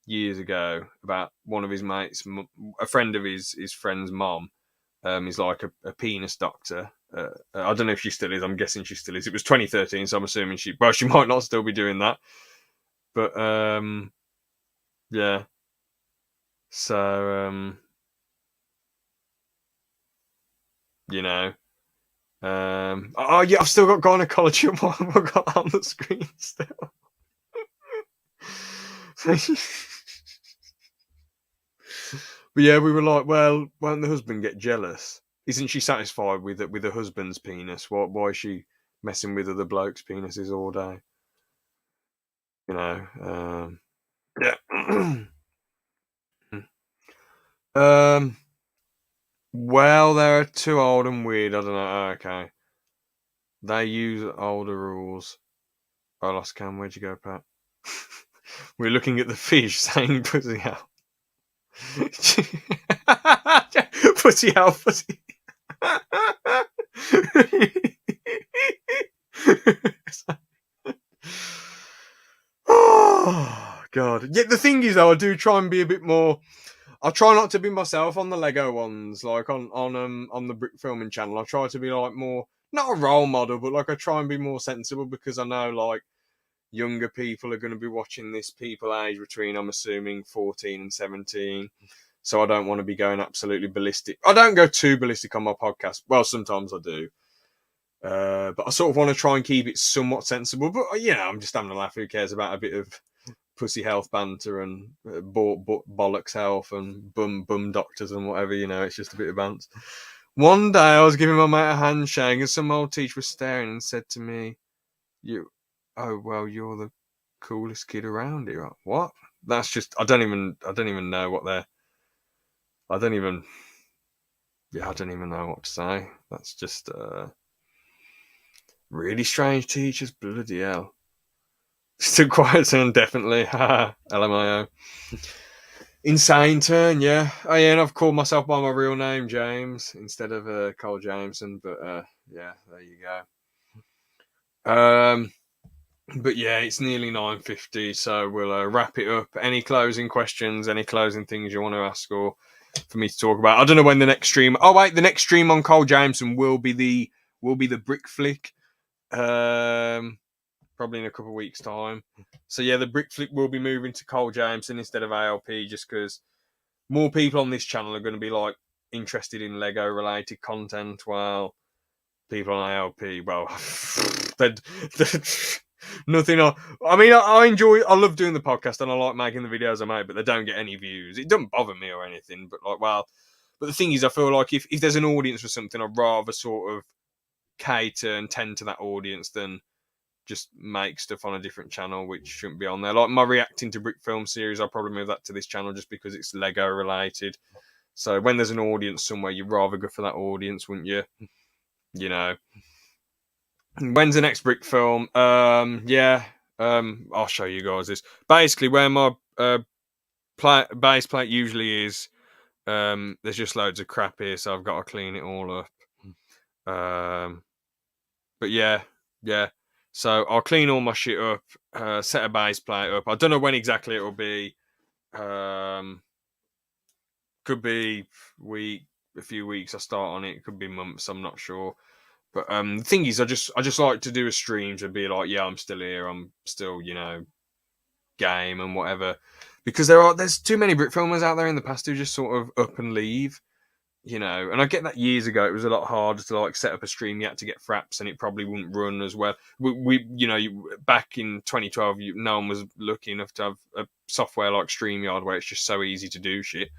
years ago about one of his mates, a friend of his friend's mom. Is like a penis doctor. I don't know if she still is. I'm guessing she still is. It was 2013, so I'm assuming she might not still be doing that. But yeah. So you know. Oh yeah, I've still got gynecology I've got on the screen still. But yeah, we were like, well, won't the husband get jealous? Isn't she satisfied with her husband's penis? Why is she messing with other blokes' penises all day? You know, yeah. Well, they're too old and weird. I don't know. Oh, okay, they use older rules. I lost Cam. Where'd you go, Pat? We're looking at the fish saying pussy out. Pussy out, pussy. Oh god. Yeah, the thing is though, I do try and be a bit more. I try not to be myself on the Lego ones, like on the brick filming channel. I try to be like more not a role model, but like I try and be more sensible because I know like younger people are going to be watching this. People age between, I'm assuming, 14 and 17. So I don't want to be going absolutely ballistic. I don't go too ballistic on my podcast. Well, sometimes I do. But I sort of want to try and keep it somewhat sensible. But, you know, I'm just having a laugh. Who cares about a bit of pussy health banter and bollocks health and bum doctors and whatever, you know, it's just a bit of banter. One day I was giving my mate a handshake and some old teacher was staring and said to me, oh, well, you're the coolest kid around here. What? That's just, I don't even know what they're, I don't even know what to say. That's just, really strange teachers, bloody hell. Still quiet turn, definitely. LMIO. Insane turn, yeah. Oh yeah, and I've called myself by my real name, James, instead of Cole Jameson. But yeah, there you go. But yeah, it's nearly 9:50, so we'll wrap it up. Any closing questions? Any closing things you want to ask or for me to talk about? I don't know when the next stream. Oh wait, the next stream on Cole Jameson will be the brick flick. Probably in a couple of weeks' time. So yeah, the brick flick will be moving to Cole Jameson instead of ALP, just because more people on this channel are going to be like interested in Lego related content, while people on ALP, well, they're nothing. I love doing the podcast and I like making the videos I make, but they don't get any views. It doesn't bother me or anything, but but the thing is, I feel like if there's an audience for something, I'd rather sort of cater and tend to that audience than just make stuff on a different channel which shouldn't be on there. Like my reacting to brick film series, I'll probably move that to this channel just because it's Lego related. So when there's an audience somewhere, you'd rather go for that audience, wouldn't you? You know. When's the next brick film? Yeah. I'll show you guys this. Basically, where my base plate usually is, there's just loads of crap here, so I've got to clean it all up. But yeah. So I'll clean all my shit up, set a base plate up. I don't know when exactly it will be. Could be a few weeks I start on it. Could be months. I'm not sure. But the thing is, I just like to do a stream to be like, yeah, I'm still here. I'm still, game and whatever. Because there's too many brick filmers out there in the past who just sort of up and leave. And I get that years ago it was a lot harder to like set up a stream. You had to get fraps and it probably wouldn't run as well. We back in 2012, no one was lucky enough to have a software like StreamYard where it's just so easy to do shit.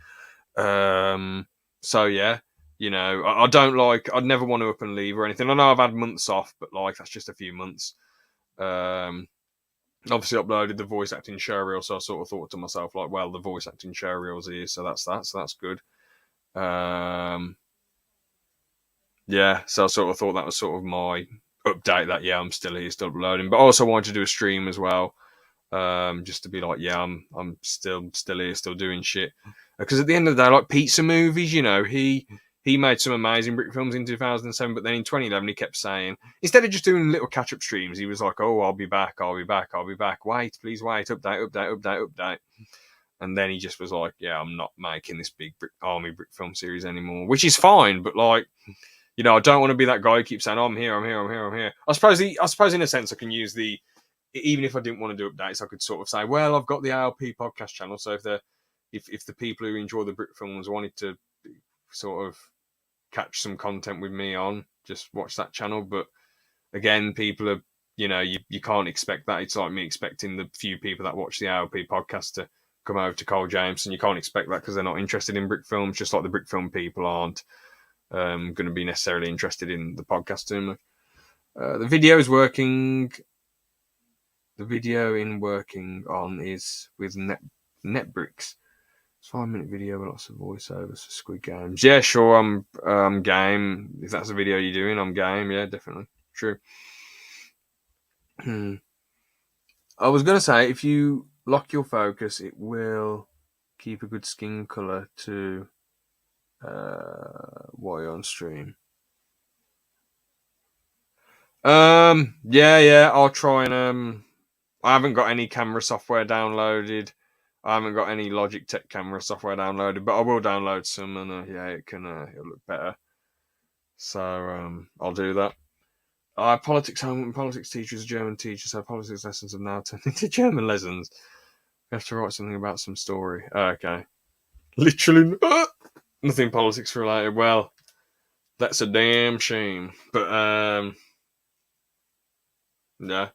So yeah, I don't I'd never want to up and leave or anything. I know I've had months off, but like that's just a few months. Obviously uploaded the voice acting showreel, so I sort of thought to myself like, well, the voice acting showreel's here, so that's good. Yeah, so I sort of thought that was sort of my update that I'm still here, still uploading, but I also wanted to do a stream as well, just to be like, yeah, I'm still here, still doing shit. Because at the end of the day, like Pizza Movies, he he made some amazing brick films in 2007, but then in 2011 he kept saying, instead of just doing little catch-up streams, he was like, oh, I'll be back, I'll be back, I'll be back. Wait, please wait, update, update, update, update. And then he just was like, yeah, I'm not making this big army brick film series anymore, which is fine, but like, you know, I don't want to be that guy who keeps saying, oh, I'm here, I'm here, I'm here, I'm here. I suppose in a sense I can use the, even if I didn't want to do updates, I could sort of say, well, I've got the ALP podcast channel, so if the people who enjoy the brick films wanted to sort of catch some content with me on, just watch that channel. But again, people are, you know, you can't expect that. It's like me expecting the few people that watch the ALP podcast to come over to Cole James, and you can't expect that because they're not interested in brick films, just like the brick film people aren't going to be necessarily interested in the podcast too much. The video is working. The video in working on is with NetBricks. 5-minute video with lots of voiceovers for Squid Games. Yeah, sure, I'm game. If that's a video you're doing, I'm game. Yeah, definitely. True. I was going to say, if you lock your focus, it will keep a good skin colour to while you're on stream. Yeah, I'll try and I haven't got any camera software downloaded. I haven't got any Logitech camera software downloaded, but I will download some, and yeah, it'll look better. So I'll do that. Politics teachers, German teachers, so politics lessons have now turned into German lessons. We have to write something about some story. Okay, literally nothing politics related. Well, that's a damn shame. But yeah.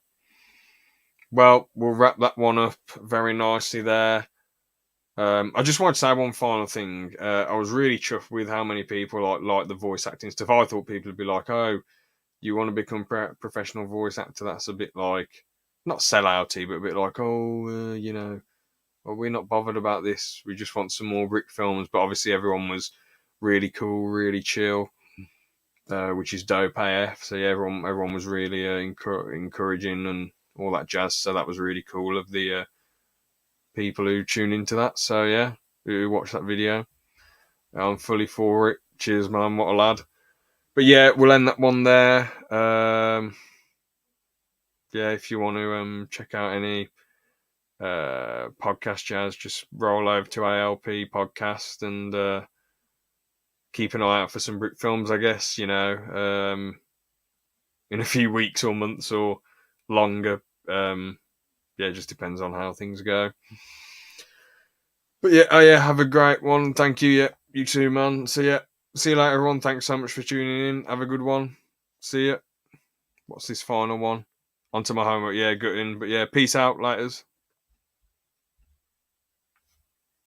Well, we'll wrap that one up very nicely there. I just wanted to say one final thing. I was really chuffed with how many people like the voice acting stuff. I thought people would be like, "Oh, you want to become professional voice actor?" That's a bit like not sellouty, but a bit like, "Oh, you know, well, we're not bothered about this. We just want some more brick films." But obviously, everyone was really cool, really chill, which is dope AF. So yeah, everyone was really encouraging and all that jazz. So that was really cool of the people who tune into that. So yeah, who watch that video. I'm fully for it. Cheers, man. What a lad. But yeah, we'll end that one there. Yeah, if you want to check out any podcast jazz, just roll over to ALP podcast and keep an eye out for some brick films, I guess, you know, in a few weeks or months or longer. Yeah, it just depends on how things go. But yeah, have a great one. Thank you. Yeah, you too, man. So yeah, see you later, everyone. Thanks so much for tuning in. Have a good one. See ya. What's this final one? Onto my homework. Yeah, good in. But yeah, peace out, laters.